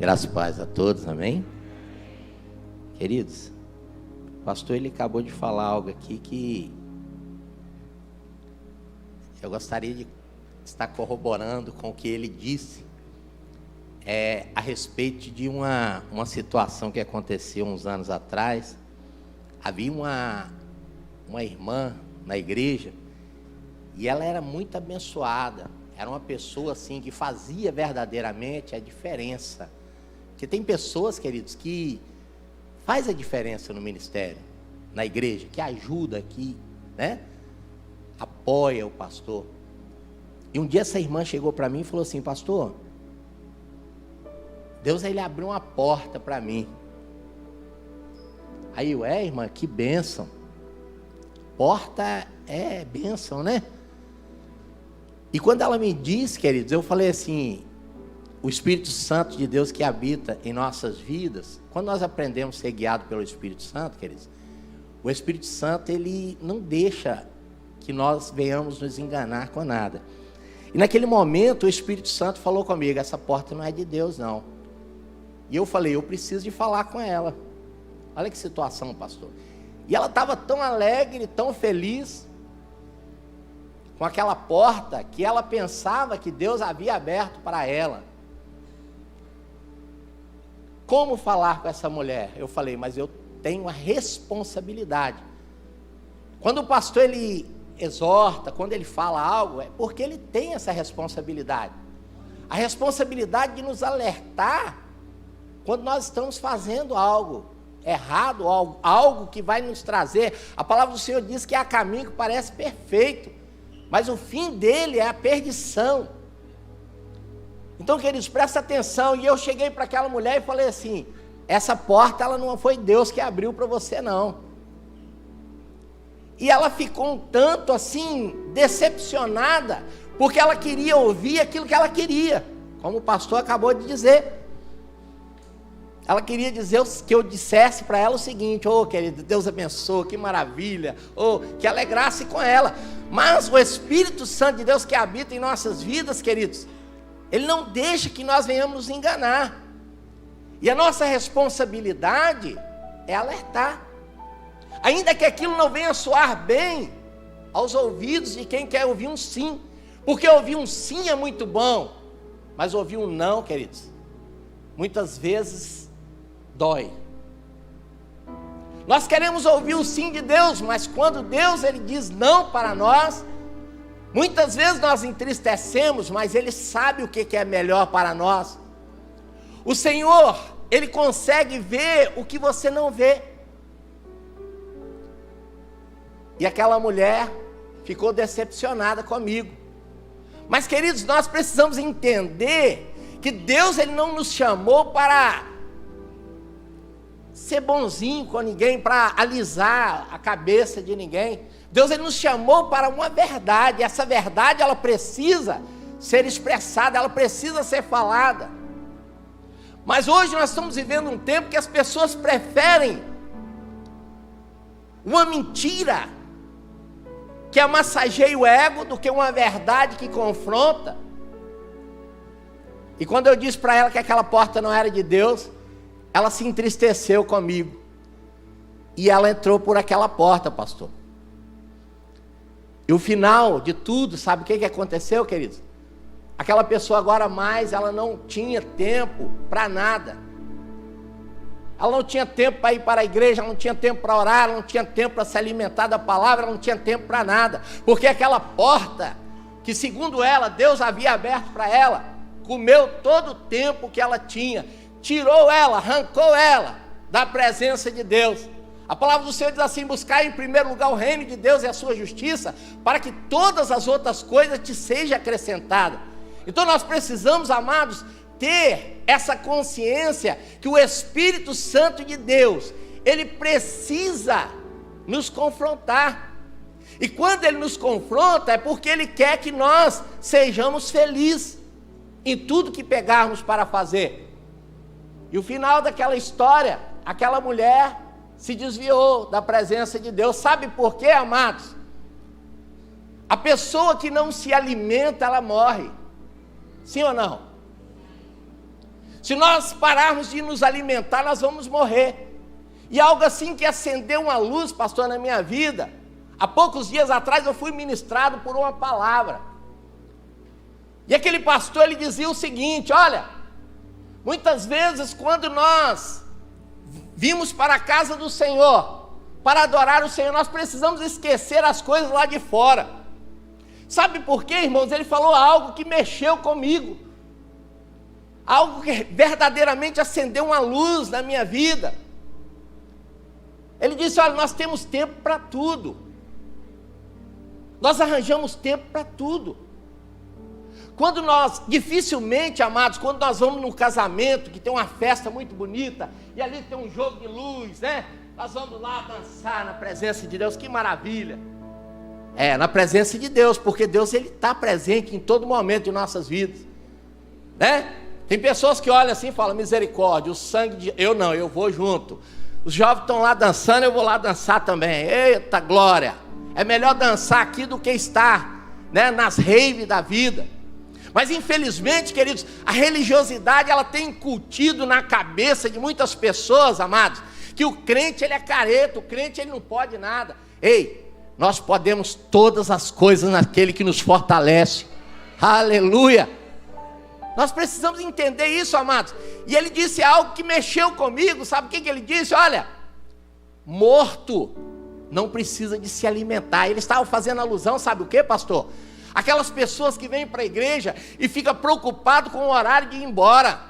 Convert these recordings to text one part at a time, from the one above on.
Graças e paz a todos, amém? Queridos, o pastor ele acabou de falar algo aqui que eu gostaria de estar corroborando com o que ele disse a respeito de uma situação que aconteceu uns anos atrás. Havia uma irmã na igreja e ela era muito abençoada. Era uma pessoa assim que fazia verdadeiramente a diferença. Porque tem pessoas, queridos, que faz a diferença no ministério, na igreja, que ajuda, que, apoia o pastor. E um dia essa irmã chegou para mim e falou assim: pastor, Deus ele abriu uma porta para mim. Aí eu, irmã, que bênção. Porta é bênção, né? E quando ela me disse, queridos, eu falei assim: o Espírito Santo de Deus que habita em nossas vidas, quando nós aprendemos a ser guiados pelo Espírito Santo, queridos, o Espírito Santo, ele não deixa que nós venhamos nos enganar com nada. E naquele momento, o Espírito Santo falou comigo: essa porta não é de Deus, não. E eu falei: eu preciso de falar com ela. Olha que situação, pastor. E ela estava tão alegre, tão feliz com aquela porta, que ela pensava que Deus havia aberto para ela. Como falar com essa mulher? Eu falei: mas eu tenho a responsabilidade. Quando o pastor ele exorta, quando ele fala algo, é porque ele tem essa responsabilidade. A responsabilidade de nos alertar quando nós estamos fazendo algo errado, algo que vai nos trazer. A palavra do Senhor diz que há caminho que parece perfeito, mas o fim dele é a perdição. Então, queridos, presta atenção. E eu cheguei para aquela mulher e falei assim: essa porta, ela não foi Deus que abriu para você, não. E ela ficou um tanto assim, decepcionada, porque ela queria ouvir aquilo que ela queria, como o pastor acabou de dizer. Ela queria dizer que eu dissesse para ela o seguinte: querido, Deus abençoe, que maravilha, que alegrasse com ela. Mas o Espírito Santo de Deus que habita em nossas vidas, queridos, ele não deixa que nós venhamos nos enganar. E a nossa responsabilidade é alertar. Ainda que aquilo não venha soar bem aos ouvidos de quem quer ouvir um sim. Porque ouvir um sim é muito bom, mas ouvir um não, queridos, muitas vezes dói. Nós queremos ouvir o sim de Deus, mas quando Deus ele diz não para nós, muitas vezes nós entristecemos, mas Ele sabe o que é melhor para nós. O Senhor, Ele consegue ver o que você não vê. E aquela mulher ficou decepcionada comigo. Mas, queridos, nós precisamos entender que Deus ele não nos chamou para ser bonzinho com ninguém, para alisar a cabeça de ninguém. Deus ele nos chamou para uma verdade. Essa verdade ela precisa ser expressada, ela precisa ser falada. Mas hoje nós estamos vivendo um tempo que as pessoas preferem uma mentira que amassageia o ego do que uma verdade que confronta. E quando eu disse para ela que aquela porta não era de Deus, ela se entristeceu comigo. E ela entrou por aquela porta, pastor. E o final de tudo, sabe o que aconteceu, queridos? Aquela pessoa agora mais, ela não tinha tempo para nada. Ela não tinha tempo para ir para a igreja, ela não tinha tempo para orar, ela não tinha tempo para se alimentar da palavra, ela não tinha tempo para nada. Porque aquela porta, que segundo ela, Deus havia aberto para ela, comeu todo o tempo que ela tinha, tirou ela, arrancou ela da presença de Deus. A palavra do Senhor diz assim: buscar em primeiro lugar o reino de Deus e a sua justiça, para que todas as outras coisas te sejam acrescentadas. Então nós precisamos, amados, ter essa consciência que o Espírito Santo de Deus, ele precisa nos confrontar. E quando ele nos confronta, é porque ele quer que nós sejamos felizes em tudo que pegarmos para fazer. E o final daquela história, aquela mulher se desviou da presença de Deus. Sabe por quê, amados? A pessoa que não se alimenta, ela morre. Sim ou não? Se nós pararmos de nos alimentar, nós vamos morrer. E algo assim que acendeu uma luz, pastor, na minha vida. Há poucos dias atrás eu fui ministrado por uma palavra. E aquele pastor, ele dizia o seguinte: olha, muitas vezes quando nós vimos para a casa do Senhor, para adorar o Senhor, nós precisamos esquecer as coisas lá de fora. Sabe por quê, irmãos? Ele falou algo que mexeu comigo. Algo que verdadeiramente acendeu uma luz na minha vida. Ele disse: olha, nós temos tempo para tudo. Nós arranjamos tempo para tudo. Quando nós, dificilmente, amados, quando nós vamos num casamento, que tem uma festa muito bonita, e ali tem um jogo de luz, né? Nós vamos lá dançar na presença de Deus, que maravilha. Na presença de Deus, porque Deus, Ele está presente em todo momento de nossas vidas, né? Tem pessoas que olham assim e falam: misericórdia, o sangue de... eu vou junto. Os jovens estão lá dançando, eu vou lá dançar também. Eita glória! É melhor dançar aqui do que estar, né, nas raves da vida. Mas infelizmente, queridos, a religiosidade, ela tem incutido na cabeça de muitas pessoas, amados, que o crente, ele é careta, o crente, ele não pode nada. Ei, nós podemos todas as coisas naquele que nos fortalece. Aleluia! Nós precisamos entender isso, amados. E ele disse algo que mexeu comigo. Sabe o que ele disse? Olha, morto não precisa de se alimentar. Ele estava fazendo alusão, sabe o que, pastor? Aquelas pessoas que vêm para a igreja e ficam preocupadas com o horário de ir embora.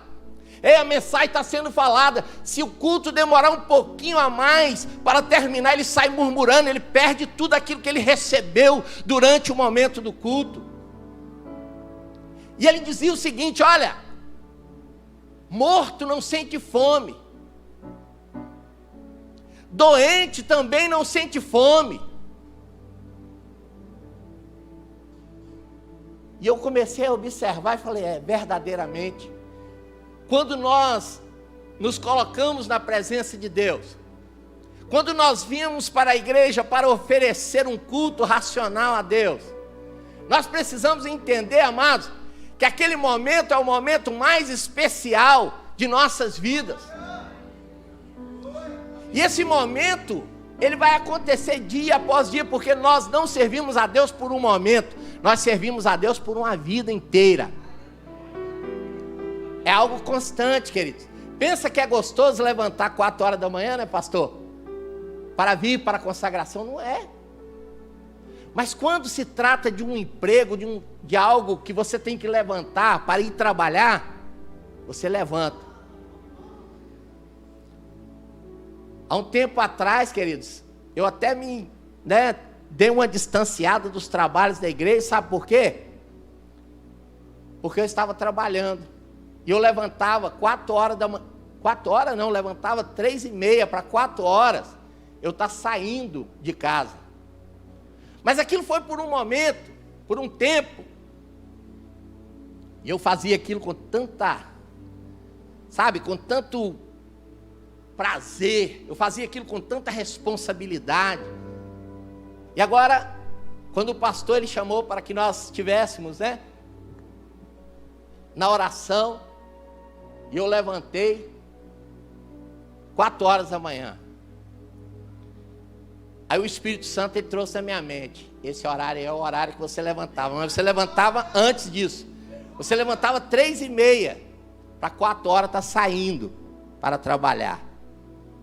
A mensagem está sendo falada. Se o culto demorar um pouquinho a mais para terminar, ele sai murmurando, ele perde tudo aquilo que ele recebeu durante o momento do culto. E ele dizia o seguinte: olha, morto não sente fome, doente também não sente fome. E eu comecei a observar e falei: verdadeiramente, quando nós nos colocamos na presença de Deus, quando nós viemos para a igreja para oferecer um culto racional a Deus, nós precisamos entender, amados, que aquele momento é o momento mais especial de nossas vidas. E esse momento, ele vai acontecer dia após dia, porque nós não servimos a Deus por um momento, nós servimos a Deus por uma vida inteira. É algo constante, queridos. Pensa que é gostoso levantar 4 horas da manhã, né, pastor? Para vir para a consagração, não é. Mas quando se trata de um emprego, de algo que você tem que levantar para ir trabalhar, você levanta. Há um tempo atrás, queridos, eu até dei uma distanciada dos trabalhos da igreja, sabe por quê? Porque eu estava trabalhando, e eu levantava 4 horas da manhã, 4 horas não, levantava 3:30 para 4 horas, eu estava saindo de casa. Mas aquilo foi por um momento, por um tempo, e eu fazia aquilo com tanta, com tanto prazer, eu fazia aquilo com tanta responsabilidade. E agora, quando o pastor ele chamou para que nós estivéssemos, na oração, e eu levantei 4 horas da manhã. Aí o Espírito Santo ele trouxe na minha mente: esse horário é o horário que você levantava. Mas você levantava antes disso. Você levantava 3:30 para 4 horas estar saindo para trabalhar.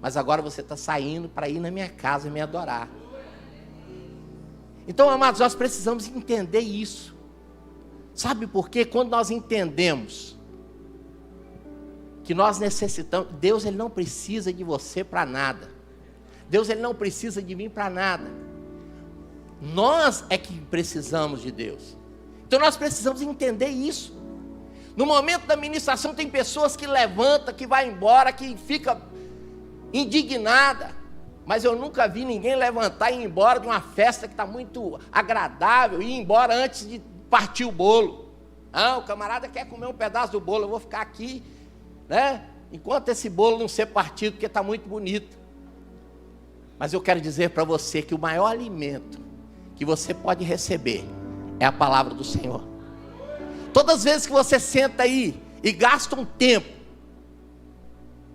Mas agora você está saindo para ir na minha casa e me adorar. Então, amados, nós precisamos entender isso. Sabe por quê? Quando nós entendemos que nós necessitamos, Deus ele não precisa de você para nada. Deus ele não precisa de mim para nada. Nós é que precisamos de Deus. Então nós precisamos entender isso. No momento da ministração tem pessoas que levantam, que vai embora, que fica indignada. Mas eu nunca vi ninguém levantar e ir embora de uma festa que está muito agradável, e ir embora antes de partir o bolo. O camarada quer comer um pedaço do bolo, eu vou ficar aqui, enquanto esse bolo não ser partido, porque está muito bonito. Mas eu quero dizer para você que o maior alimento que você pode receber é a palavra do Senhor. Todas as vezes que você senta aí e gasta um tempo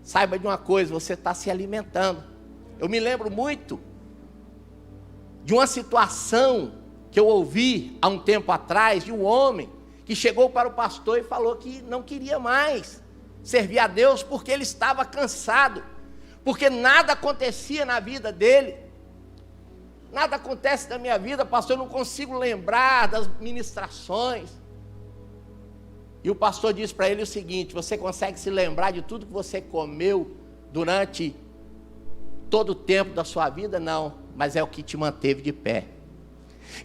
saiba de uma coisa, você está se alimentando. Eu me lembro muito de uma situação que eu ouvi há um tempo atrás, de um homem que chegou para o pastor e falou que não queria mais servir a Deus porque ele estava cansado, porque nada acontecia na vida dele. Nada acontece na minha vida, pastor, eu não consigo lembrar das ministrações. E o pastor disse para ele o seguinte: você consegue se lembrar de tudo que você comeu durante todo o tempo da sua vida? Não, mas é o que te manteve de pé.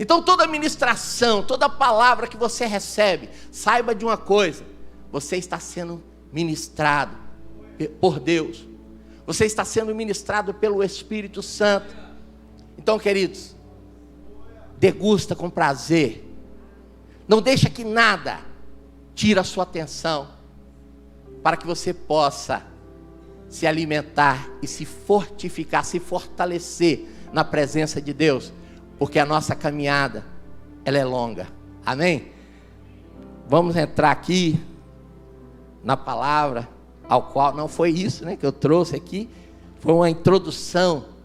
Então toda ministração, toda palavra que você recebe, saiba de uma coisa: você está sendo ministrado por Deus, você está sendo ministrado pelo Espírito Santo. Então, queridos, degusta com prazer, não deixa que nada tire a sua atenção, para que você possa se alimentar e se fortificar, se fortalecer na presença de Deus, porque a nossa caminhada, ela é longa, amém? Vamos entrar aqui na palavra, ao qual, não foi isso, que eu trouxe aqui, foi uma introdução,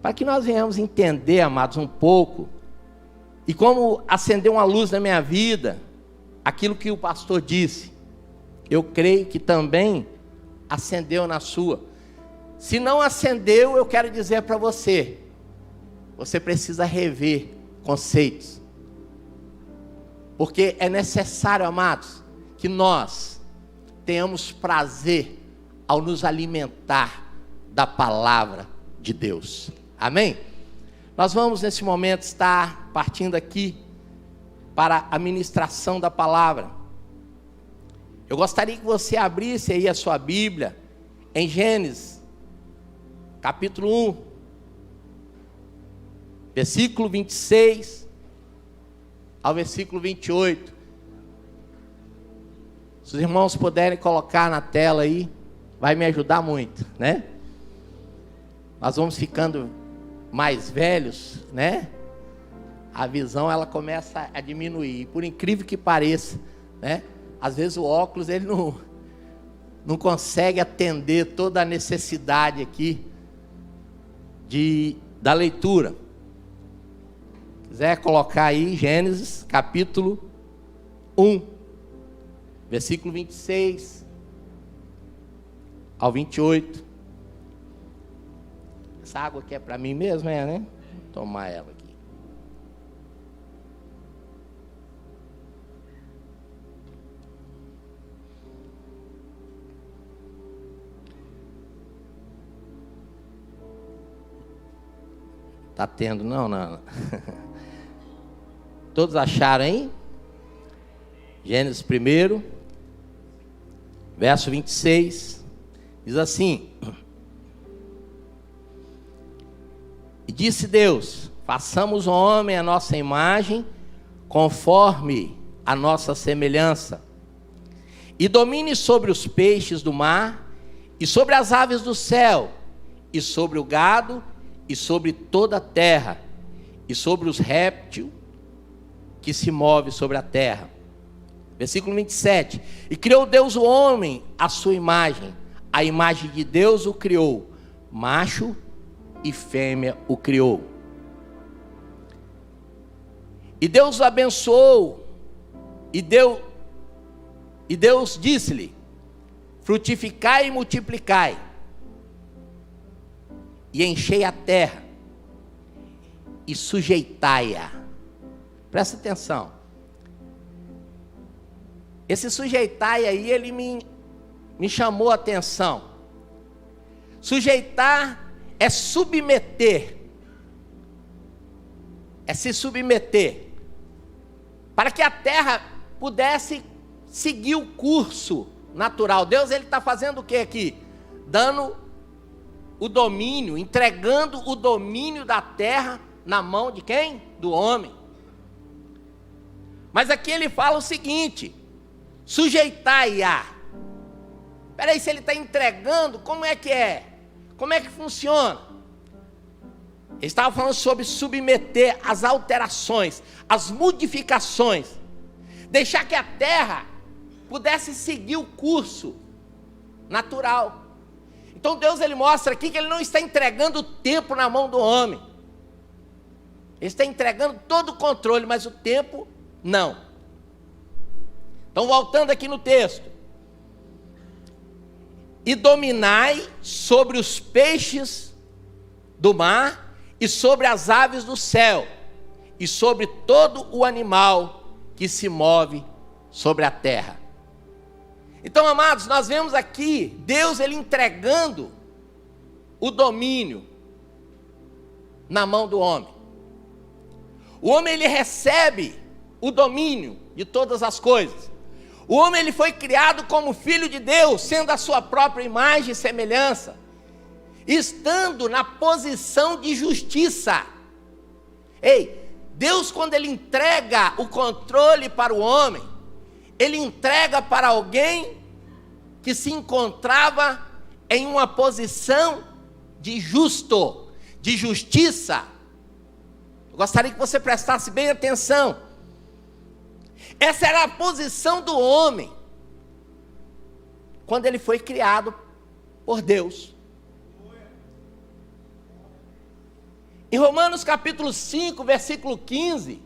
para que nós venhamos entender, amados, um pouco, e como acendeu uma luz na minha vida, aquilo que o pastor disse, eu creio que também acendeu na sua. Se não acendeu, eu quero dizer para você, você precisa rever conceitos, porque é necessário, amados, que nós tenhamos prazer ao nos alimentar da palavra de Deus, amém? Nós vamos nesse momento estar partindo aqui para a ministração da palavra. Eu gostaria que você abrisse aí a sua Bíblia em Gênesis, capítulo 1, versículo 26 ao versículo 28. Se os irmãos puderem colocar na tela aí, vai me ajudar muito, Nós vamos ficando mais velhos, A visão, ela começa a diminuir. E por incrível que pareça, às vezes o óculos, ele não consegue atender toda a necessidade aqui da leitura. Se quiser colocar aí Gênesis capítulo 1, versículo 26 ao 28. Essa água aqui é para mim mesmo, Vou tomar ela aqui. Tá tendo, não. Todos acharam aí? Gênesis 1, verso 26, diz assim: e disse Deus: façamos o homem à nossa imagem, conforme a nossa semelhança, e domine sobre os peixes do mar, e sobre as aves do céu, e sobre o gado, e sobre toda a terra, e sobre os répteis que se movem sobre a terra. Versículo 27. E criou Deus o homem à sua imagem, a imagem de Deus o criou, macho e fêmea o criou. E Deus o abençoou, e Deus disse-lhe: frutificai e multiplicai, e enchei a terra, e sujeitai-a. Presta atenção. Esse sujeitai aí, ele me chamou a atenção. Sujeitar é submeter, é se submeter, para que a terra pudesse seguir o curso natural. Deus, ele está fazendo o que aqui? Dando o domínio, entregando o domínio da terra na mão de quem? Do homem. Mas aqui ele fala o seguinte: sujeitai-a. Espera aí, se ele está entregando, como é que é? Como é que funciona? Ele estava falando sobre submeter as alterações, as modificações, deixar que a terra pudesse seguir o curso natural. Então Deus ele mostra aqui que ele não está entregando o tempo na mão do homem. Ele está entregando todo o controle, mas o tempo não. Então voltando aqui no texto. E dominai sobre os peixes do mar e sobre as aves do céu e sobre todo o animal que se move sobre a terra. Então, amados, nós vemos aqui Deus ele entregando o domínio na mão do homem. O homem ele recebe o domínio de todas as coisas. O homem ele foi criado como filho de Deus, sendo a sua própria imagem e semelhança, estando na posição de justiça. Ei, Deus quando ele entrega o controle para o homem, ele entrega para alguém que se encontrava em uma posição de justo, de justiça. Eu gostaria que você prestasse bem atenção. Essa era a posição do homem quando ele foi criado por Deus. Em Romanos capítulo 5, versículo 15,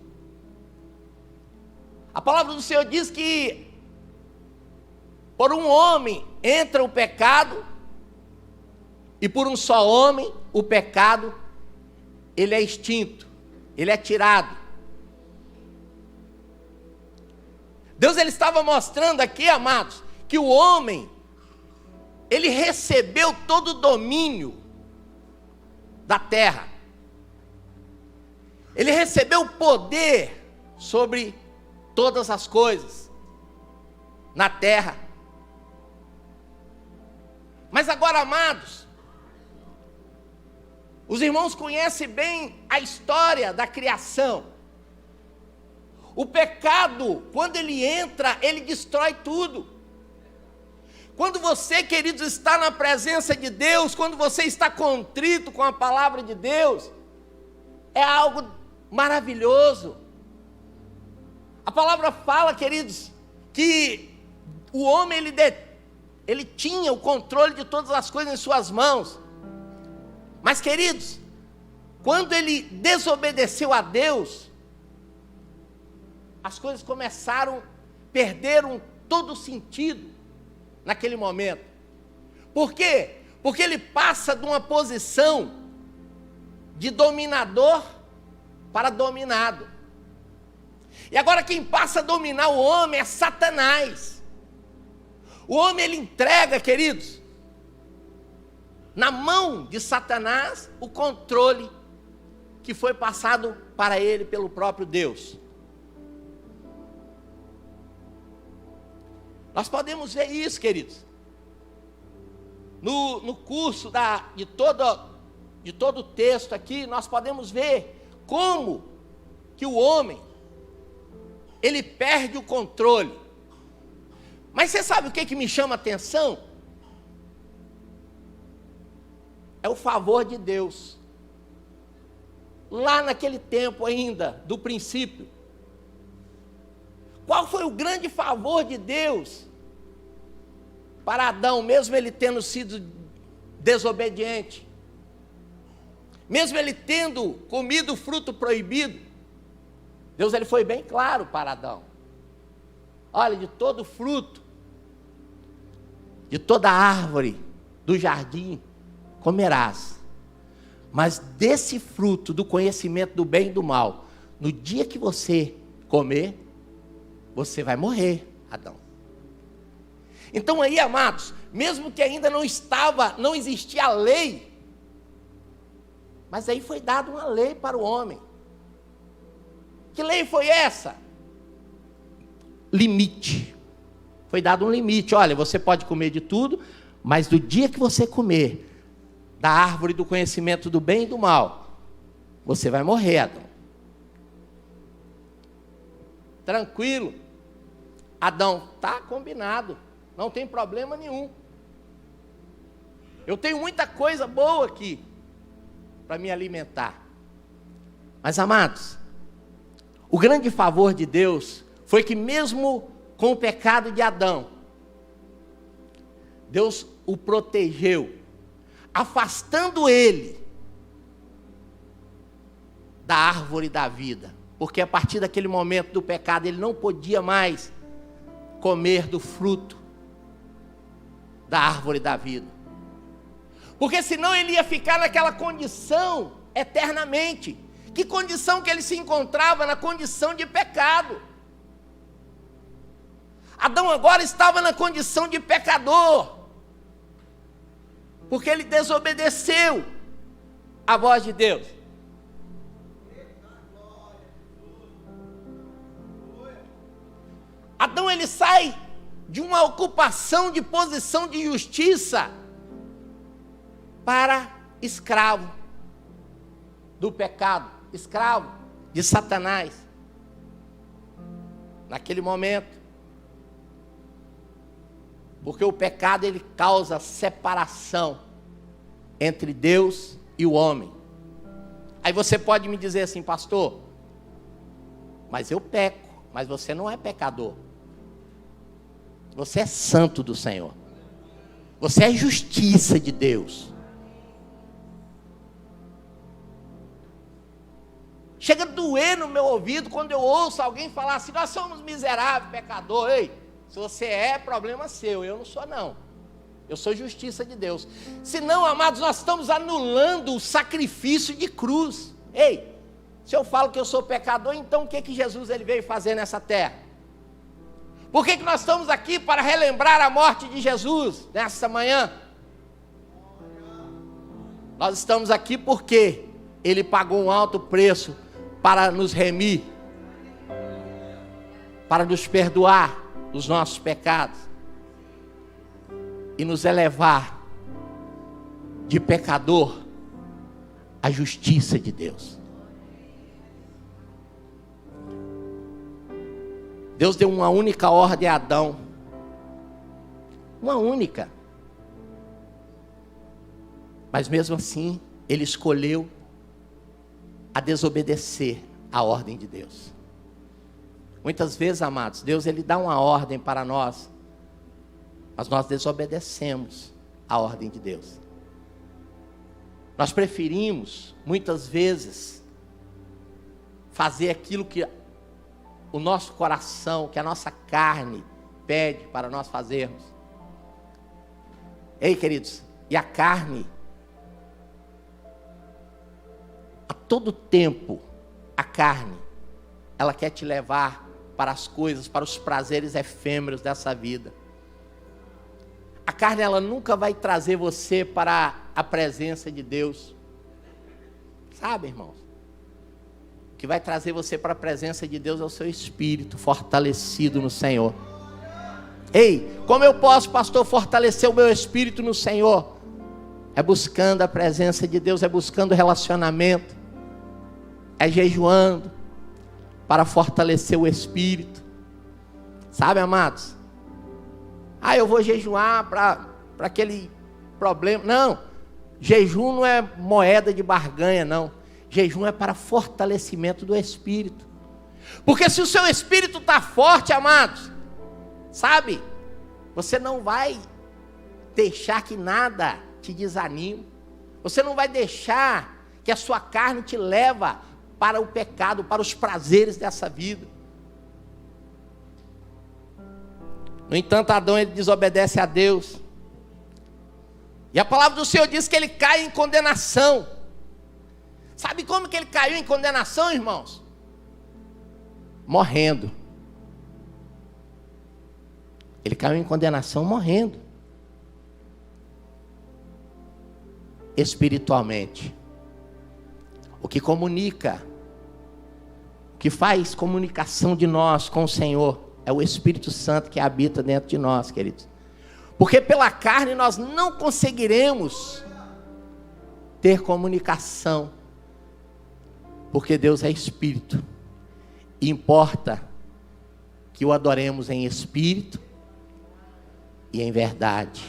a palavra do Senhor diz que por um homem entra o pecado, e por um só homem o pecado, ele é extinto, ele é tirado. Deus ele estava mostrando aqui, amados, que o homem, ele recebeu todo o domínio da terra. Ele recebeu o poder sobre todas as coisas na terra. Mas agora, amados, os irmãos conhecem bem a história da criação. O pecado, quando ele entra, ele destrói tudo. Quando você, queridos, está na presença de Deus, quando você está contrito com a palavra de Deus, é algo maravilhoso. A palavra fala, queridos, que o homem ele tinha o controle de todas as coisas em suas mãos. Mas, queridos, quando ele desobedeceu a Deus, as coisas perderam todo o sentido naquele momento. Por quê? Porque ele passa de uma posição de dominador para dominado. E agora quem passa a dominar o homem é Satanás. O homem ele entrega, queridos, na mão de Satanás o controle que foi passado para ele pelo próprio Deus. Nós podemos ver isso, queridos, no curso de todo o texto aqui. Nós podemos ver como que o homem ele perde o controle. Mas você sabe o que me chama a atenção? É o favor de Deus. Lá naquele tempo ainda, do princípio. Qual foi o grande favor de Deus para Adão, mesmo ele tendo sido desobediente? Mesmo ele tendo comido o fruto proibido? Deus ele foi bem claro para Adão. Olha, de todo fruto, de toda árvore do jardim comerás, mas desse fruto do conhecimento do bem e do mal, no dia que você comer, você vai morrer, Adão. Então aí, amados, mesmo que ainda não existia a lei, mas aí foi dada uma lei para o homem. Que lei foi essa? Limite. Foi dado um limite. Olha, você pode comer de tudo, mas do dia que você comer da árvore do conhecimento do bem e do mal, você vai morrer, Adão. Tranquilo. Adão, tá combinado. Não tem problema nenhum. Eu tenho muita coisa boa aqui para me alimentar. Mas, amados, o grande favor de Deus foi que mesmo com o pecado de Adão, Deus o protegeu afastando ele da árvore da vida, porque a partir daquele momento do pecado ele não podia mais comer do fruto da árvore da vida, porque senão ele ia ficar naquela condição eternamente. Que condição que ele se encontrava? Na condição de pecado. Adão agora estava na condição de pecador, porque ele desobedeceu a voz de Deus. Adão, ele sai de uma ocupação de posição de justiça para escravo do pecado, escravo de Satanás. Naquele momento, porque o pecado ele causa separação entre Deus e o homem. Aí você pode me dizer assim: pastor, mas eu peco, mas você não é pecador. Você é santo do Senhor. Você é justiça de Deus. Chega a doer no meu ouvido quando eu ouço alguém falar assim: nós somos miseráveis, pecador. Ei, se você é, problema seu, eu não sou não. Eu sou justiça de Deus. Senão, amados, nós estamos anulando o sacrifício de cruz. Ei, se eu falo que eu sou pecador, então o que Jesus ele veio fazer nessa terra? Por que nós estamos aqui? Para relembrar a morte de Jesus nessa manhã. Nós estamos aqui porque ele pagou um alto preço para nos remir, para nos perdoar dos nossos pecados e nos elevar de pecador à justiça de Deus. Deus deu uma única ordem a Adão, uma única, mas mesmo assim ele escolheu a desobedecer a ordem de Deus. Muitas vezes, amados, Deus ele dá uma ordem para nós, mas nós desobedecemos a ordem de Deus. Nós preferimos, muitas vezes, fazer aquilo que o nosso coração, que a nossa carne pede para nós fazermos. Ei, queridos, e a carne, a todo tempo, a carne, ela quer te levar para as coisas, para os prazeres efêmeros dessa vida. A carne, ela nunca vai trazer você para a presença de Deus. Sabe, irmãos? O que vai trazer você para a presença de Deus é o seu espírito fortalecido no Senhor. Ei, como eu posso, pastor, fortalecer o meu espírito no Senhor? É buscando a presença de Deus, é buscando relacionamento, é jejuando para fortalecer o espírito. Sabe, amados? Eu vou jejuar para aquele problema. Não, jejum não é moeda de barganha, não. Jejum é para fortalecimento do espírito. Porque se o seu espírito está forte, amados, sabe, você não vai deixar que nada te desanime. Você não vai deixar que a sua carne te leve para o pecado, para os prazeres dessa vida. No entanto, Adão ele desobedece a Deus. E a palavra do Senhor diz que ele cai em condenação. Sabe como que ele caiu em condenação, irmãos? Morrendo. Ele caiu em condenação morrendo. Espiritualmente. O que comunica, o que faz comunicação de nós com o Senhor, é o Espírito Santo que habita dentro de nós, queridos. Porque pela carne nós não conseguiremos ter comunicação. Porque Deus é Espírito. E importa que o adoremos em Espírito e em verdade.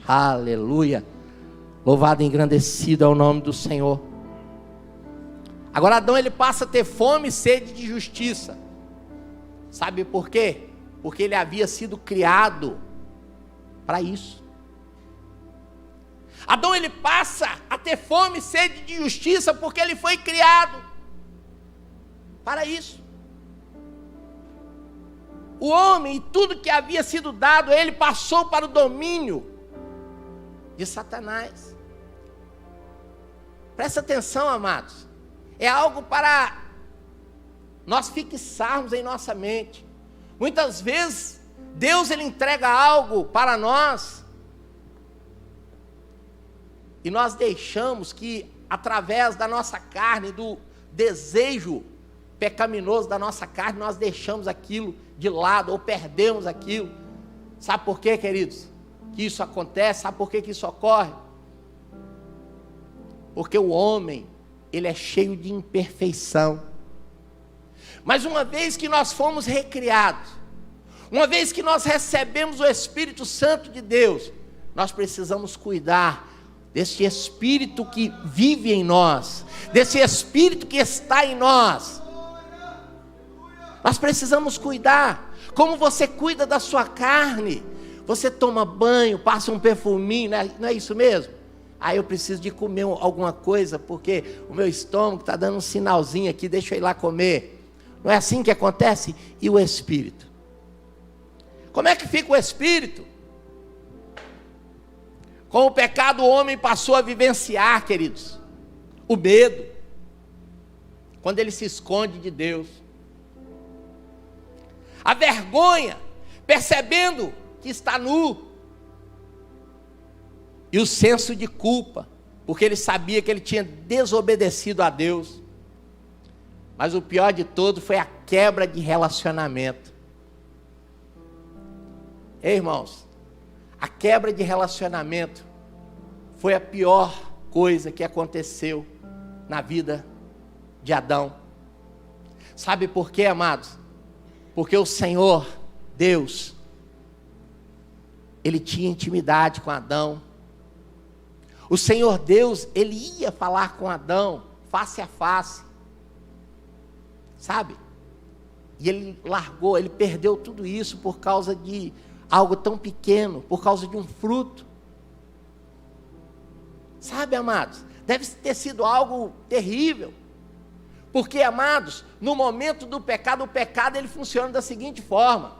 Aleluia. Louvado e engrandecido é o nome do Senhor. Agora Adão ele passa a ter fome e sede de justiça. Sabe por quê? Porque ele havia sido criado para isso. Adão, ele passa a ter fome e sede de justiça, porque ele foi criado para isso. O homem e tudo que havia sido dado, ele passou para o domínio de Satanás. Presta atenção, amados. É algo para nós fixarmos em nossa mente. Muitas vezes, Deus ele entrega algo para nós e nós deixamos que, através da nossa carne, do desejo pecaminoso da nossa carne, nós deixamos aquilo de lado ou perdemos aquilo. Sabe por quê, queridos? Que isso acontece? Sabe por quê que isso ocorre? Porque o homem, ele é cheio de imperfeição. Mas uma vez que nós fomos recriados, uma vez que nós recebemos o Espírito Santo de Deus, nós precisamos cuidar desse Espírito que vive em nós, desse Espírito que está em nós. Nós precisamos cuidar, como você cuida da sua carne. Você toma banho, passa um perfuminho, não é isso mesmo? Aí eu preciso de comer alguma coisa, porque o meu estômago está dando um sinalzinho aqui, deixa eu ir lá comer. Não é assim que acontece? E o Espírito? Como é que fica o Espírito? Com o pecado o homem passou a vivenciar, queridos, o medo, quando ele se esconde de Deus. A vergonha, percebendo que está nu. E o senso de culpa, porque ele sabia que ele tinha desobedecido a Deus. Mas o pior de tudo foi a quebra de relacionamento. Ei, irmãos, a quebra de relacionamento foi a pior coisa que aconteceu na vida de Adão. Sabe por quê, amados? Porque o Senhor, Deus, ele tinha intimidade com Adão. O Senhor Deus, ele ia falar com Adão, face a face. Sabe? E ele largou, ele perdeu tudo isso por causa de algo tão pequeno, por causa de um fruto. Sabe, amados? Deve ter sido algo terrível. Porque, amados, no momento do pecado, o pecado ele funciona da seguinte forma.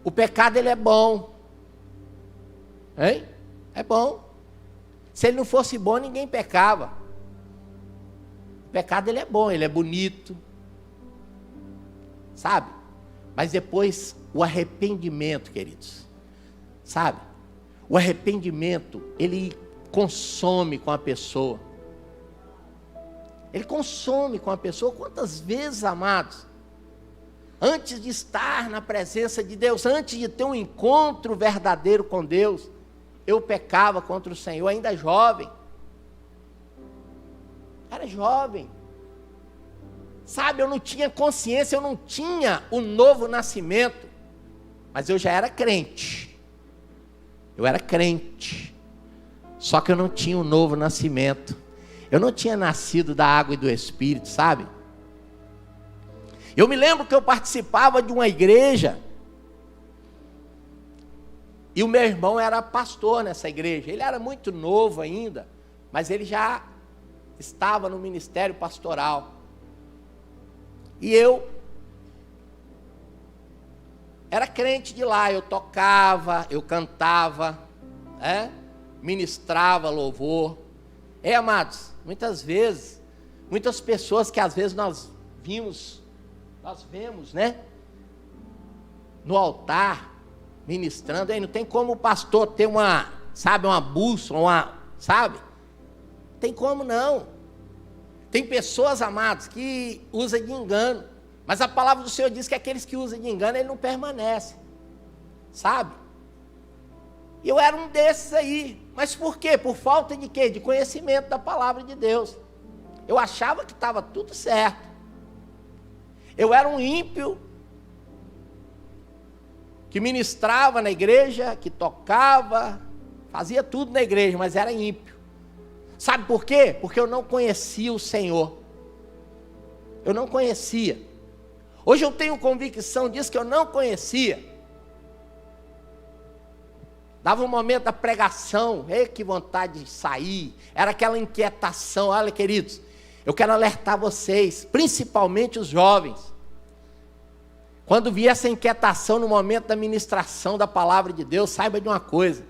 O pecado ele é bom. Hein? É bom. Se ele não fosse bom, ninguém pecava. O pecado ele é bom, ele é bonito. Sabe? Mas depois o arrependimento, queridos. Sabe? O arrependimento, ele consome com a pessoa. Ele consome com a pessoa. Quantas vezes, amados, antes de estar na presença de Deus, antes de ter um encontro verdadeiro com Deus, eu pecava contra o Senhor, ainda jovem. Era jovem. Sabe, eu não tinha consciência, eu não tinha o novo nascimento. Mas eu já era crente. Eu era crente. Só que eu não tinha o novo nascimento. Eu não tinha nascido da água e do Espírito, sabe? Eu me lembro que eu participava de uma igreja. E o meu irmão era pastor nessa igreja. Ele era muito novo ainda, mas ele já estava no ministério pastoral. E eu era crente de lá. Eu tocava, eu cantava, ministrava louvor. Amados, muitas vezes, muitas pessoas que às vezes nós vemos, né? No altar, ministrando, aí não tem como o pastor ter uma bússola, sabe? Tem como não. Tem pessoas, amados, que usam de engano. Mas a palavra do Senhor diz que aqueles que usam de engano, ele não permanece. Sabe? E eu era um desses aí. Mas por quê? Por falta de quê? De conhecimento da palavra de Deus. Eu achava que estava tudo certo. Eu era um ímpio que ministrava na igreja, que tocava, fazia tudo na igreja, mas era ímpio. Sabe por quê? Porque eu não conhecia o Senhor. Eu não conhecia. Hoje eu tenho convicção disso, que eu não conhecia. Dava um momento da pregação, ei, que vontade de sair, era aquela inquietação. Olha, queridos, eu quero alertar vocês, principalmente os jovens. Quando vier essa inquietação no momento da ministração da palavra de Deus, saiba de uma coisa: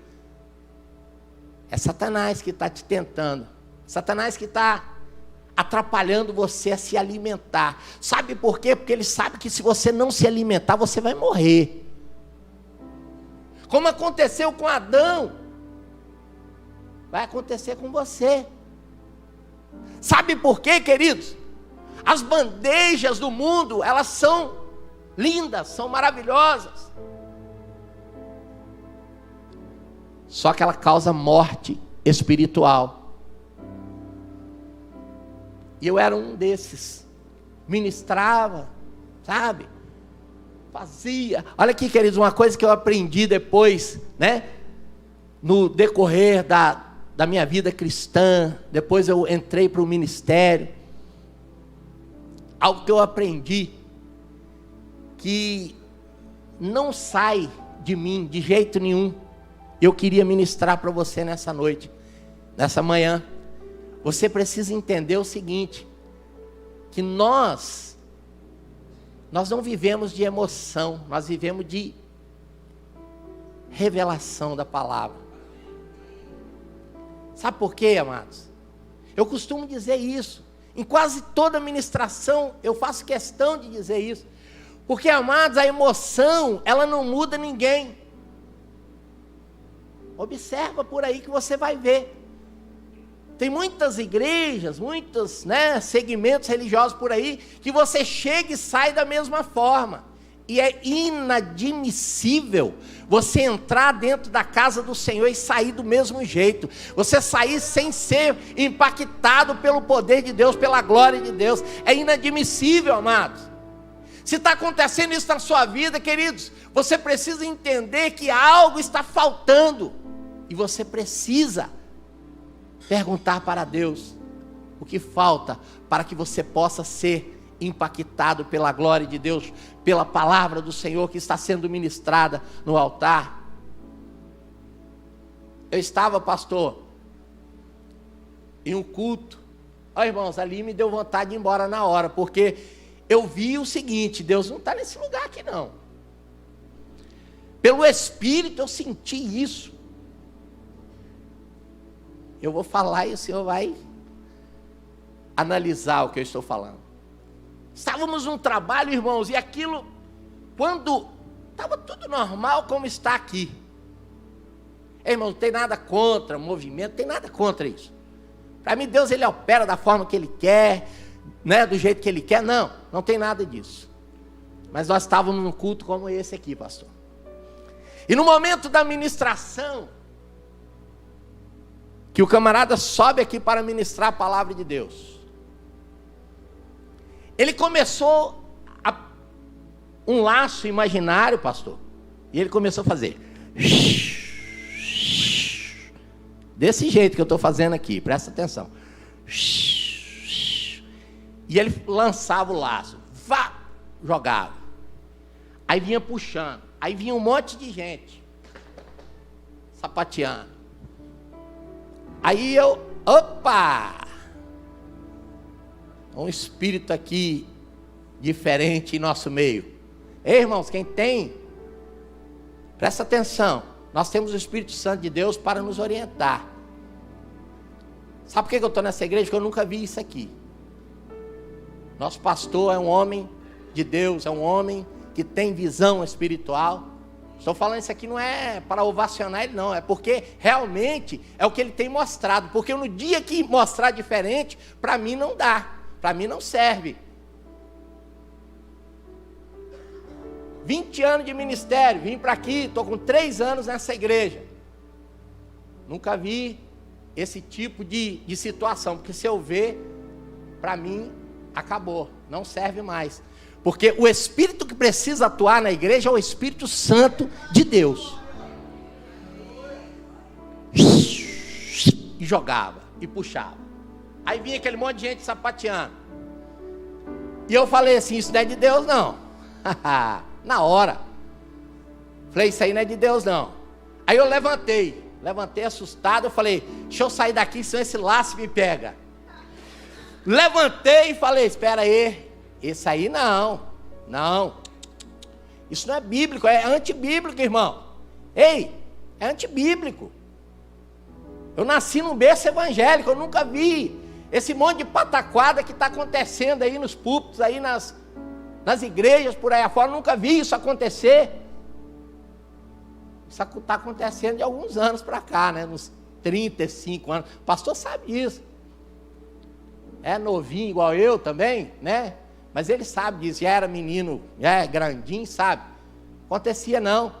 é Satanás que está te tentando, Satanás que está atrapalhando você a se alimentar. Sabe por quê? Porque ele sabe que se você não se alimentar, você vai morrer. Como aconteceu com Adão, vai acontecer com você. Sabe por quê, queridos? As bandejas do mundo, elas são lindas, são maravilhosas. Só que ela causa morte espiritual. E eu era um desses. Ministrava, sabe? Fazia. Olha aqui, queridos, uma coisa que eu aprendi depois, né? No decorrer da minha vida cristã. Depois eu entrei para o ministério. Algo que eu aprendi, que não sai de mim de jeito nenhum. Eu queria ministrar para você nessa noite, nessa manhã. Você precisa entender o seguinte: que nós não vivemos de emoção, nós vivemos de revelação da palavra. Sabe por quê, amados? Eu costumo dizer isso, em quase toda ministração eu faço questão de dizer isso, porque, amados, a emoção, ela não muda ninguém. Observa por aí que você vai ver. Tem muitas igrejas, muitos, segmentos religiosos por aí, que você chega e sai da mesma forma. E é inadmissível você entrar dentro da casa do Senhor e sair do mesmo jeito. Você sair sem ser impactado pelo poder de Deus, pela glória de Deus. É inadmissível, amados. Se está acontecendo isso na sua vida, queridos, você precisa entender que algo está faltando. E você precisa perguntar para Deus o que falta para que você possa ser impactado pela glória de Deus, pela palavra do Senhor que está sendo ministrada no altar. Eu estava, pastor, em um culto. Olha, irmãos, ali me deu vontade de ir embora na hora, porque eu vi o seguinte: Deus não está nesse lugar aqui não. Pelo Espírito eu senti isso. Eu vou falar e o Senhor vai analisar o que eu estou falando. Estávamos num trabalho, irmãos, e aquilo, quando estava tudo normal como está aqui. Irmão, não tem nada contra o movimento, não tem nada contra isso. Para mim, Deus, Ele opera da forma que Ele quer, do jeito que Ele quer. Não tem nada disso. Mas nós estávamos num culto como esse aqui, pastor. E no momento da ministração, que o camarada sobe aqui para ministrar a palavra de Deus, ele começou um laço imaginário, pastor, e ele começou a fazer desse jeito que eu estou fazendo aqui, presta atenção. E ele lançava o laço, jogava, aí vinha puxando, aí vinha um monte de gente sapateando. Aí eu, um espírito aqui diferente em nosso meio. Ei, irmãos, quem tem, presta atenção, nós temos o Espírito Santo de Deus para nos orientar. Sabe por que eu estou nessa igreja? Porque eu nunca vi isso aqui. Nosso pastor é um homem de Deus, é um homem que tem visão espiritual. Estou falando isso aqui não é para ovacionar ele não, é porque realmente é o que ele tem mostrado. Porque no dia que mostrar diferente, para mim não dá, para mim não serve. 20 anos de ministério, vim para aqui, estou com 3 anos nessa igreja. Nunca vi esse tipo de situação, porque se eu ver, para mim acabou, não serve mais. Porque o Espírito que precisa atuar na igreja é o Espírito Santo de Deus. E jogava, e puxava. Aí vinha aquele monte de gente sapateando. E eu falei assim, isso não é de Deus não. Na hora. Falei, isso aí não é de Deus não. Aí eu levantei assustado, eu falei, deixa eu sair daqui, senão esse laço me pega. Levantei e falei, espera aí, esse aí não, isso não é bíblico, é antibíblico, irmão. Ei, é antibíblico. Eu nasci num berço evangélico, eu nunca vi esse monte de pataquada que está acontecendo aí nos púlpitos, aí nas igrejas, por aí afora, eu nunca vi isso acontecer. Isso está acontecendo de alguns anos para cá, né? Nos 35 anos. O pastor sabe disso. É novinho igual eu também, né? Mas ele sabe disso. Já era menino, já é grandinho, sabe? Acontecia não.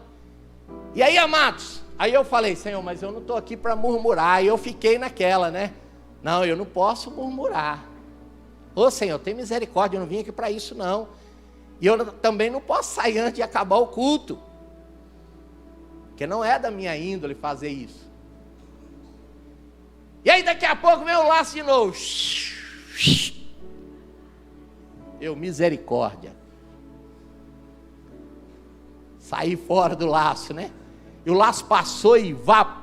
E aí, amados, aí eu falei, Senhor, mas eu não estou aqui para murmurar. E eu fiquei naquela, né? Não, eu não posso murmurar. Ô Senhor, tem misericórdia, eu não vim aqui para isso não. E eu também não posso sair antes de acabar o culto. Porque não é da minha índole fazer isso. E aí daqui a pouco vem o laço de novo. Eu, misericórdia. Saí fora do laço, né? E o laço passou e vá.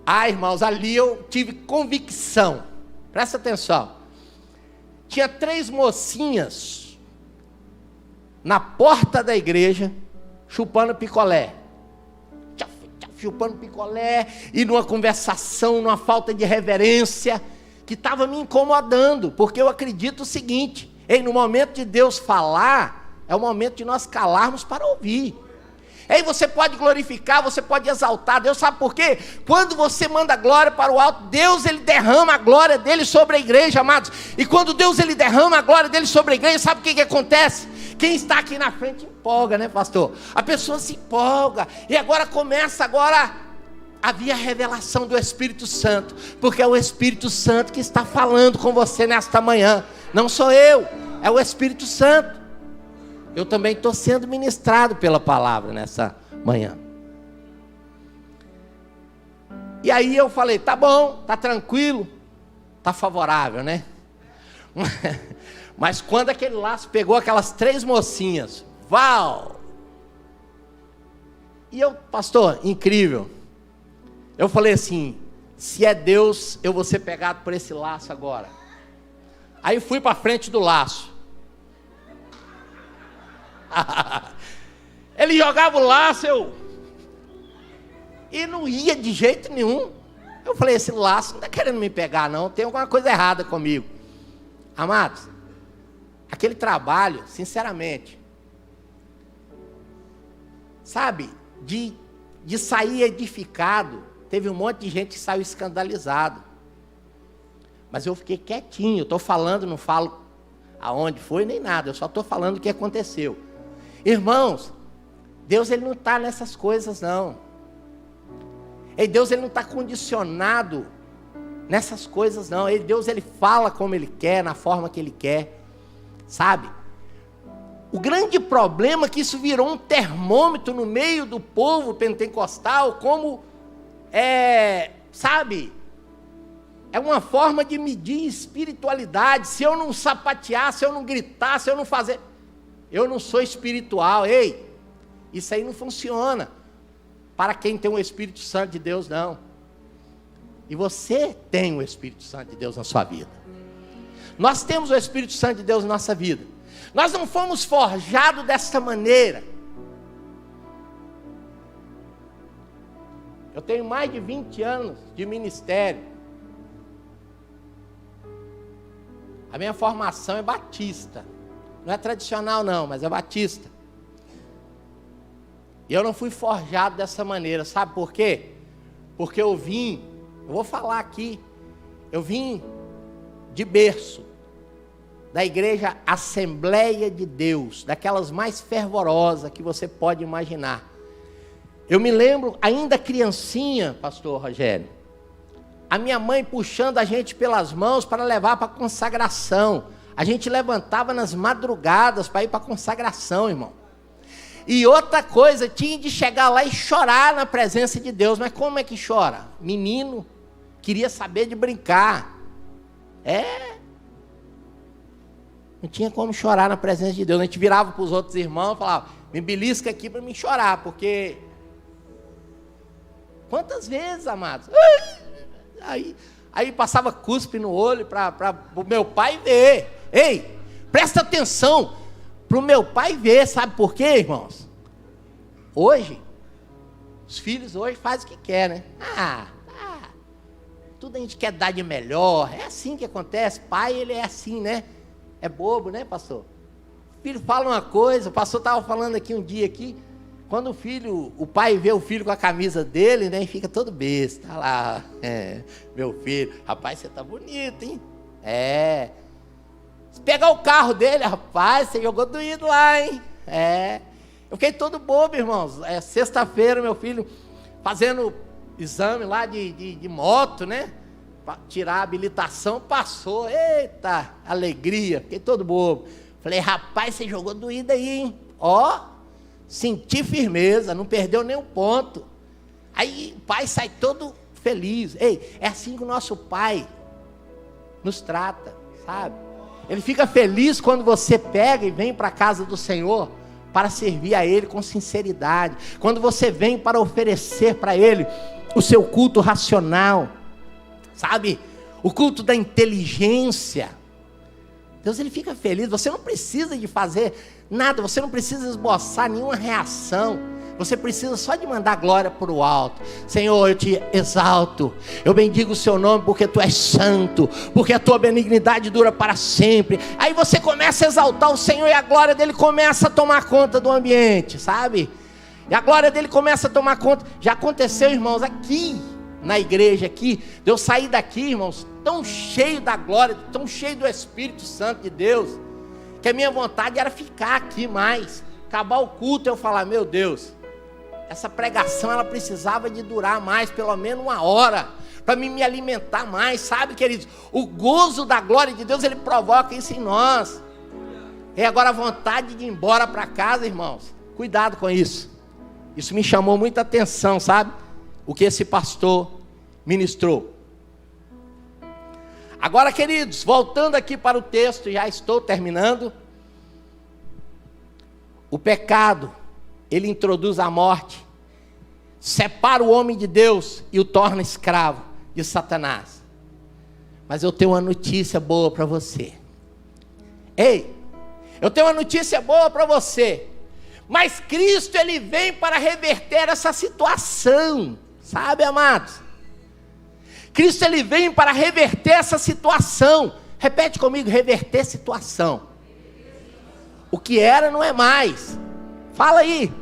Ah, irmãos, ali eu tive convicção. Presta atenção. Tinha 3 mocinhas na porta da igreja chupando picolé. Chupando picolé, e numa conversação, numa falta de reverência, que estava me incomodando, porque eu acredito o seguinte, no momento de Deus falar, é o momento de nós calarmos para ouvir. Aí você pode glorificar, você pode exaltar Deus, sabe por quê? Quando você manda glória para o alto, Deus ele derrama a glória dele sobre a igreja, amados, e quando Deus ele derrama a glória dele sobre a igreja, sabe o que acontece? Quem está aqui na frente empolga, né, pastor? A pessoa se empolga, e agora começa a vir a revelação do Espírito Santo, porque é o Espírito Santo que está falando com você nesta manhã, não sou eu, é o Espírito Santo. Eu também estou sendo ministrado pela palavra nessa manhã. E aí eu falei, tá bom, tá tranquilo, tá favorável, né? Mas quando aquele laço pegou aquelas 3 mocinhas, uau! E eu, pastor, incrível. Eu falei assim, se é Deus, eu vou ser pegado por esse laço agora. Aí fui para frente do laço. Ele jogava o laço, e não ia de jeito nenhum. Eu falei, esse laço não está querendo me pegar não, tem alguma coisa errada comigo. Amados, aquele trabalho, sinceramente, sabe, de sair edificado, teve um monte de gente que saiu escandalizado, mas eu fiquei quietinho, eu estou falando, não falo aonde foi nem nada, eu só estou falando o que aconteceu. Irmãos, Deus ele não está nessas coisas não. Deus ele não está condicionado nessas coisas não. Deus ele fala como ele quer, na forma que ele quer, sabe? O grande problema é que isso virou um termômetro no meio do povo pentecostal, como sabe? É uma forma de medir espiritualidade. Se eu não sapatear, se eu não gritar, se eu não fazer, eu não sou espiritual. Isso aí não funciona para quem tem o Espírito Santo de Deus, não. E você tem o Espírito Santo de Deus na sua vida. Nós temos o Espírito Santo de Deus na nossa vida. Nós não fomos forjados dessa maneira. Eu tenho mais de 20 anos de ministério. A minha formação é batista. Não é tradicional não, mas é batista. E eu não fui forjado dessa maneira, sabe por quê? Porque eu vou falar aqui, eu vim de berço, da igreja Assembleia de Deus, daquelas mais fervorosas que você pode imaginar. Eu me lembro, ainda criancinha, pastor Rogério, a minha mãe puxando a gente pelas mãos para levar para a consagração. A gente levantava nas madrugadas para ir para a consagração, irmão. E outra coisa, tinha de chegar lá e chorar na presença de Deus. Mas como é que chora? Menino, queria saber de brincar. Não tinha como chorar na presença de Deus. A gente virava para os outros irmãos e falava, me belisca aqui para me chorar, porque Quantas vezes, amados? Aí passava cuspe no olho para o meu pai ver. Ei, presta atenção, para o meu pai ver, sabe por quê, irmãos? Hoje, os filhos hoje fazem o que querem, né? Tudo a gente quer dar de melhor, é assim que acontece. Pai, ele é assim, né? É bobo, né, pastor? O filho fala uma coisa, o pastor estava falando aqui um dia aqui, quando o pai vê o filho com a camisa dele, né, e fica todo besta, tá lá, meu filho, rapaz, você tá bonito, hein? Se pegar o carro dele, rapaz, você jogou doído lá, hein? Eu fiquei todo bobo, irmãos. Sexta-feira, meu filho fazendo exame lá de moto, né? Para tirar a habilitação, passou. Eita, alegria. Fiquei todo bobo. Falei, rapaz, você jogou doído aí, hein? Senti firmeza, não perdeu nenhum ponto. Aí o pai sai todo feliz. Ei, é assim que o nosso pai nos trata, sabe? Ele fica feliz quando você pega e vem para a casa do Senhor para servir a Ele com sinceridade. Quando você vem para oferecer para Ele o seu culto racional, sabe? O culto da inteligência. Deus, Ele fica feliz. Você não precisa de fazer nada, você não precisa esboçar nenhuma reação. Você precisa só de mandar glória para o alto. Senhor, eu te exalto, eu bendigo o seu nome porque tu és santo, porque a tua benignidade dura para sempre. Aí você começa a exaltar o Senhor e a glória dele começa a tomar conta do ambiente, sabe? E a glória dele começa a tomar conta. Já aconteceu, irmãos, aqui na igreja aqui, de eu sair daqui, irmãos, tão cheio da glória, tão cheio do Espírito Santo de Deus, que a minha vontade era ficar aqui mais, acabar o culto e eu falar, meu Deus, essa pregação ela precisava de durar mais, pelo menos 1 hora, para me alimentar mais, sabe, queridos? O gozo da glória de Deus, ele provoca isso em nós. E agora a vontade de ir embora para casa, irmãos, cuidado com isso. Isso me chamou muita atenção, sabe? O que esse pastor ministrou. Agora, queridos, voltando aqui para o texto, já estou terminando. O pecado, ele introduz a morte, separa o homem de Deus e o torna escravo de Satanás. Mas eu tenho uma notícia boa para você. Ei, eu tenho uma notícia boa para você. Mas Cristo, ele vem para reverter essa situação, sabe, amados? Cristo, ele vem para reverter essa situação. Repete comigo, reverter situação. O que era não é mais. Fala aí.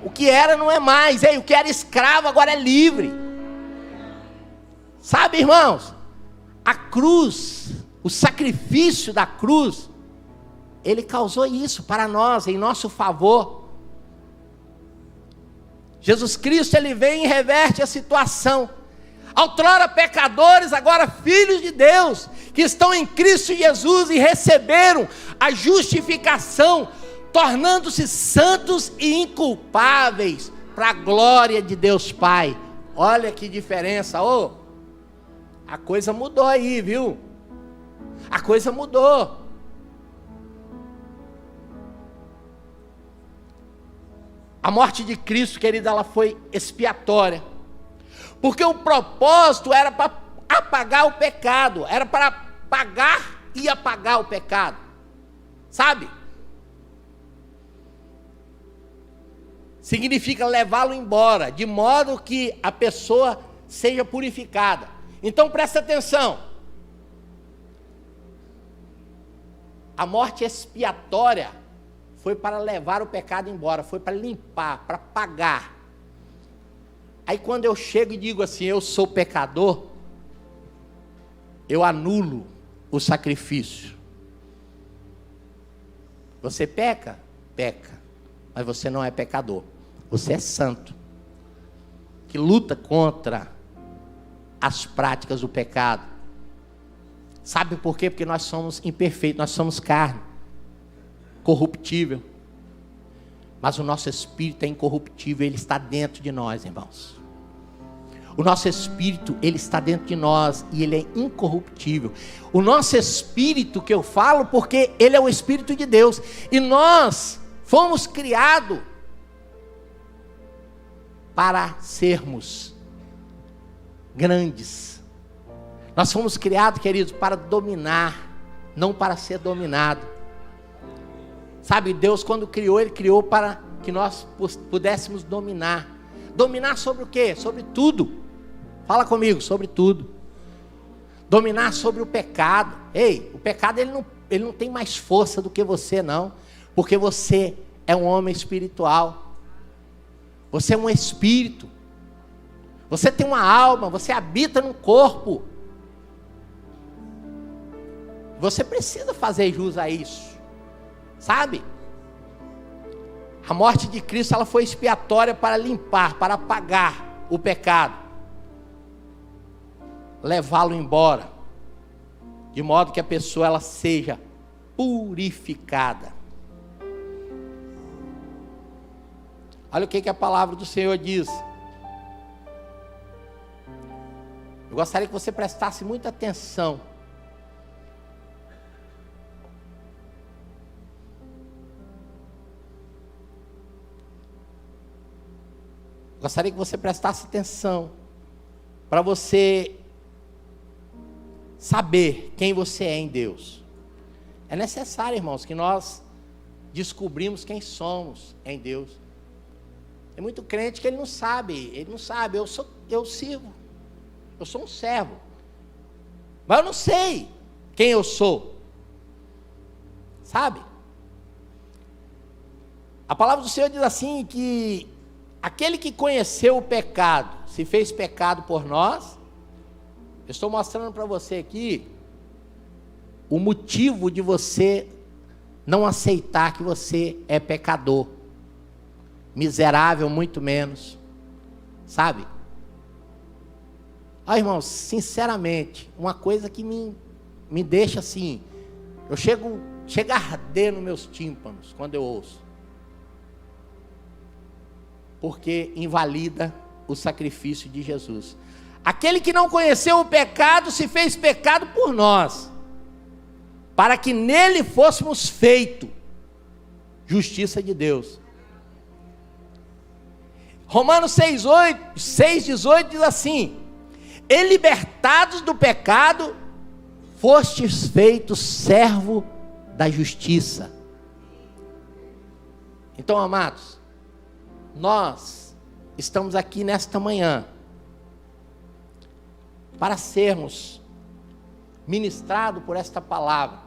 O que era não é mais. Ei, o que era escravo agora é livre. Sabe, irmãos? A cruz, o sacrifício da cruz, ele causou isso para nós, em nosso favor. Jesus Cristo, ele vem e reverte a situação. Outrora pecadores, agora filhos de Deus, que estão em Cristo Jesus e receberam a justificação, tornando-se santos e inculpáveis para a glória de Deus Pai. Olha que diferença, a coisa mudou aí, viu? A coisa mudou. A morte de Cristo, querida, ela foi expiatória, porque o propósito era para apagar o pecado, era para pagar e apagar o pecado, sabe? Significa levá-lo embora, de modo que a pessoa seja purificada. Então presta atenção, a morte expiatória foi para levar o pecado embora, foi para limpar, para pagar. Aí quando eu chego e digo assim, eu sou pecador, eu anulo o sacrifício. Você peca? Peca. Mas você não é pecador. Você é santo, que luta contra as práticas do pecado. Sabe por quê? Porque nós somos imperfeitos, nós somos carne, corruptível. Mas o nosso espírito é incorruptível, ele está dentro de nós, irmãos. O nosso espírito, ele está dentro de nós e ele é incorruptível. O nosso espírito que eu falo, porque ele é o Espírito de Deus. E nós fomos criados para sermos grandes. Nós fomos criados, queridos, para dominar, não para ser dominado. Sabe, Deus quando criou, Ele criou para que nós pudéssemos dominar. Dominar sobre o quê? Sobre tudo. Fala comigo, sobre tudo. Dominar sobre o pecado. Ei, o pecado ele não tem mais força do que você, não. Porque você é um homem espiritual. Você é um espírito. Você tem uma alma, você habita num corpo. Você precisa fazer jus a isso. Sabe? A morte de Cristo, ela foi expiatória para limpar, para apagar o pecado. Levá-lo embora. De modo que a pessoa ela seja purificada. Olha o que a palavra do Senhor diz. Eu gostaria que você prestasse muita atenção. Gostaria que você prestasse atenção para você saber quem você é em Deus. É necessário, irmãos, que nós descobrimos quem somos em Deus. Tem muito crente que ele não sabe, eu sirvo, eu sou um servo, mas eu não sei quem eu sou, sabe? A palavra do Senhor diz assim que aquele que conheceu o pecado, se fez pecado por nós. Eu estou mostrando para você aqui o motivo de você não aceitar que você é pecador. Miserável, muito menos. Sabe? Ó, irmãos, sinceramente, uma coisa que me deixa assim, chega a arder nos meus tímpanos quando eu ouço. Porque invalida o sacrifício de Jesus. Aquele que não conheceu o pecado se fez pecado por nós, para que nele fôssemos feitos justiça de Deus. Romanos 6,18 diz assim: e libertados do pecado, fostes feitos servo da justiça. Então, amados, nós estamos aqui nesta manhã para sermos ministrados por esta palavra.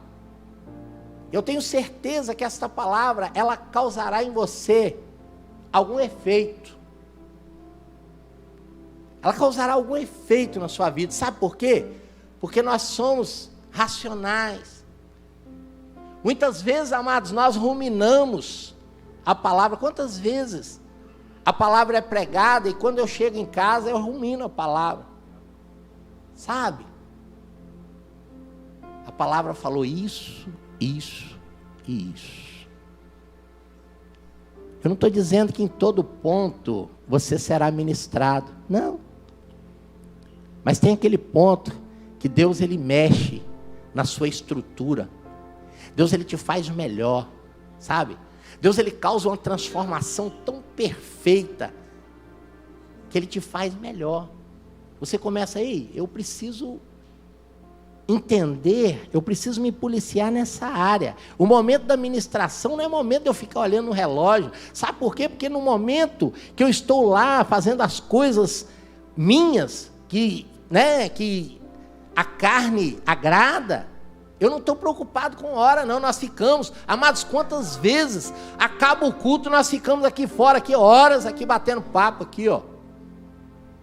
Eu tenho certeza que esta palavra, ela causará em você algum efeito. Ela causará algum efeito na sua vida. Sabe por quê? Porque nós somos racionais. Muitas vezes, amados, nós ruminamos a palavra. Quantas vezes a palavra é pregada e quando eu chego em casa eu rumino a palavra? Sabe? A palavra falou isso, isso e isso. Eu não estou dizendo que em todo ponto você será ministrado. Não. Mas tem aquele ponto que Deus ele mexe na sua estrutura. Deus ele te faz melhor, sabe? Deus ele causa uma transformação tão perfeita que ele te faz melhor. Você começa aí, eu preciso entender, eu preciso me policiar nessa área. O momento da ministração não é momento de eu ficar olhando no relógio. Sabe por quê? Porque no momento que eu estou lá fazendo as coisas minhas, que a carne agrada, eu não estou preocupado com hora, não. Nós ficamos, amados, quantas vezes acaba o culto, nós ficamos aqui fora, aqui horas, aqui batendo papo, aqui, ó.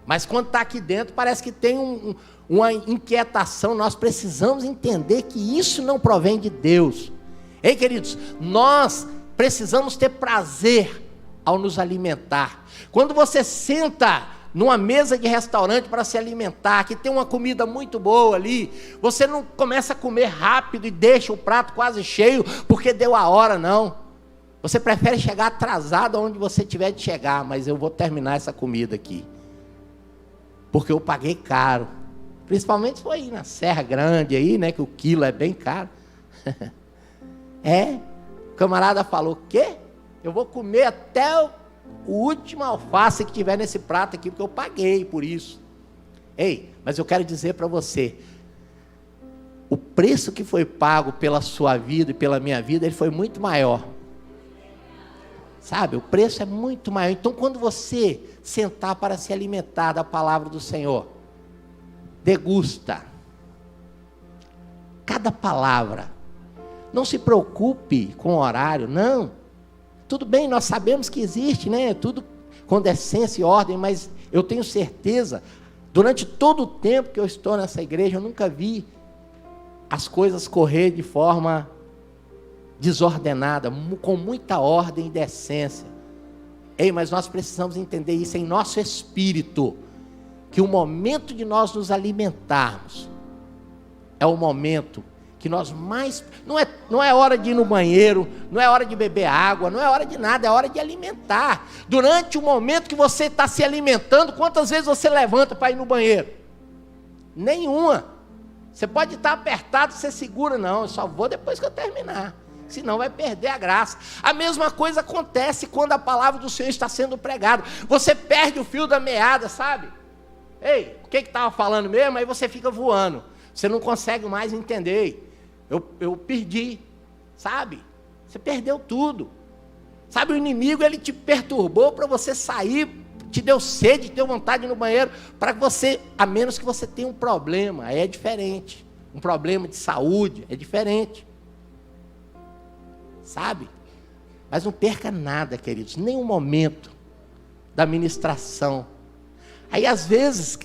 Mas quando está aqui dentro, parece que tem uma inquietação. Nós precisamos entender que isso não provém de Deus. Ei, queridos, nós precisamos ter prazer ao nos alimentar. Quando você senta numa mesa de restaurante para se alimentar, que tem uma comida muito boa ali, você não começa a comer rápido e deixa o prato quase cheio, porque deu a hora, não. Você prefere chegar atrasado onde você tiver de chegar, mas eu vou terminar essa comida aqui, porque eu paguei caro. Principalmente se for aí na Serra Grande aí, né, que o quilo é bem caro. O camarada falou: o quê? Eu vou comer até o último alface que tiver nesse prato aqui, porque eu paguei por isso. Ei, mas eu quero dizer para você, o preço que foi pago pela sua vida e pela minha vida, ele foi muito maior. Sabe, o preço é muito maior. Então, quando você sentar para se alimentar da palavra do Senhor, degusta cada palavra. Não se preocupe com o horário, não. Tudo bem, nós sabemos que existe, né? Tudo com decência e ordem, mas eu tenho certeza, durante todo o tempo que eu estou nessa igreja, eu nunca vi as coisas correr de forma desordenada, com muita ordem e decência. Ei, mas nós precisamos entender isso em nosso espírito, que o momento de nós nos alimentarmos é o momento que nós mais... Não é hora de ir no banheiro, não é hora de beber água, não é hora de nada, é hora de alimentar. Durante o momento que você está se alimentando, quantas vezes você levanta para ir no banheiro? Nenhuma. Você pode estar apertado, você segura, não, eu só vou depois que eu terminar. Senão vai perder a graça. A mesma coisa acontece quando a palavra do Senhor está sendo pregada. Você perde o fio da meada, sabe? Ei, o que estava falando mesmo? Aí você fica voando. Você não consegue mais entender. Eu perdi, sabe? Você perdeu tudo. Sabe, o inimigo, ele te perturbou para você sair, te deu sede, te deu vontade de ir no banheiro, para que você, a menos que você tenha um problema, aí é diferente. Um problema de saúde, é diferente. Sabe? Mas não perca nada, queridos, nenhum momento da ministração. Aí às vezes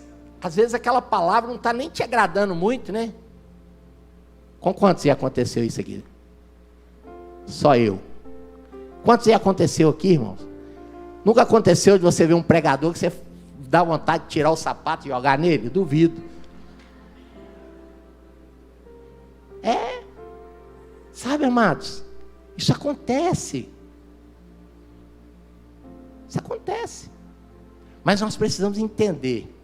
aquela palavra não está nem te agradando muito, né? Com quantos já aconteceu isso aqui? Só eu. Quantos já aconteceu aqui, irmãos? Nunca aconteceu de você ver um pregador que você dá vontade de tirar o sapato e jogar nele? Duvido. Sabe, amados? Isso acontece. Isso acontece. Mas nós precisamos entender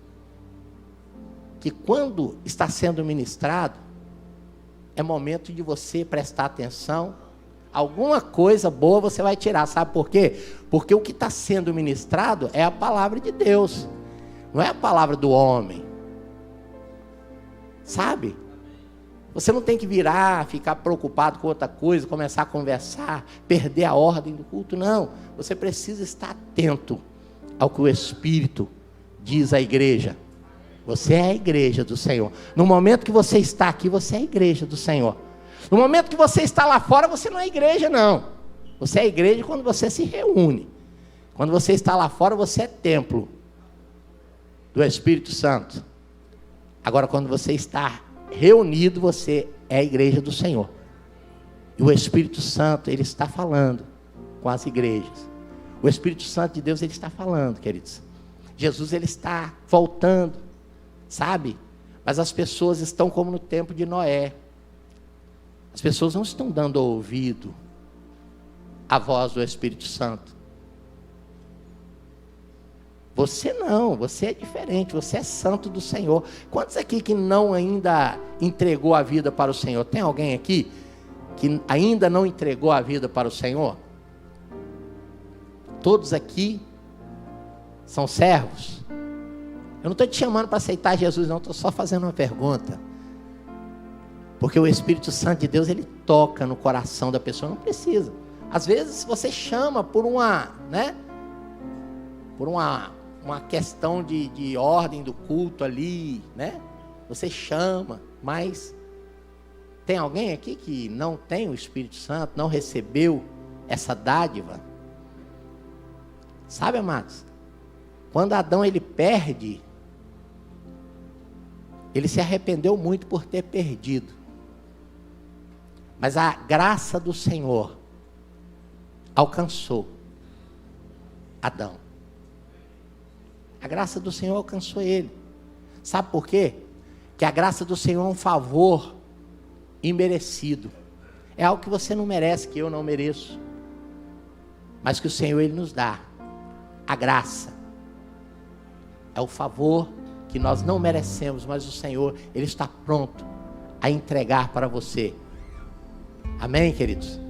que quando está sendo ministrado, é momento de você prestar atenção. Alguma coisa boa você vai tirar. Sabe por quê? Porque o que está sendo ministrado é a palavra de Deus. Não é a palavra do homem. Sabe? Você não tem que virar, ficar preocupado com outra coisa, começar a conversar, perder a ordem do culto, não. Você precisa estar atento ao que o Espírito diz à igreja. Você é a igreja do Senhor. No momento que você está aqui, você é a igreja do Senhor. No momento que você está lá fora, você não é igreja, não. Você é igreja quando você se reúne. Quando você está lá fora, você é templo do Espírito Santo. Agora, quando você está reunido, você é a igreja do Senhor. E o Espírito Santo, ele está falando com as igrejas. O Espírito Santo de Deus, ele está falando, queridos. Jesus, ele está voltando, sabe? Mas as pessoas estão como no tempo de Noé. As pessoas não estão dando ouvido à voz do Espírito Santo. Você não, você é diferente, você é santo do Senhor. Quantos aqui que não ainda entregou a vida para o Senhor? Tem alguém aqui que ainda não entregou a vida para o Senhor? Todos aqui são servos? Eu não estou te chamando para aceitar Jesus, não, estou só fazendo uma pergunta. Porque o Espírito Santo de Deus, ele toca no coração da pessoa, não precisa. Às vezes você chama por uma questão de ordem do culto ali, né? Você chama, mas tem alguém aqui que não tem o Espírito Santo, não recebeu essa dádiva? Sabe, amados? Quando Adão ele perde, ele se arrependeu muito por ter perdido. Mas a graça do Senhor alcançou Adão. A graça do Senhor alcançou ele. Sabe por quê? Que a graça do Senhor é um favor imerecido. É algo que você não merece, que eu não mereço. Mas que o Senhor, ele nos dá. A graça é o favor que nós não merecemos, mas o Senhor, ele está pronto a entregar para você. Amém, queridos?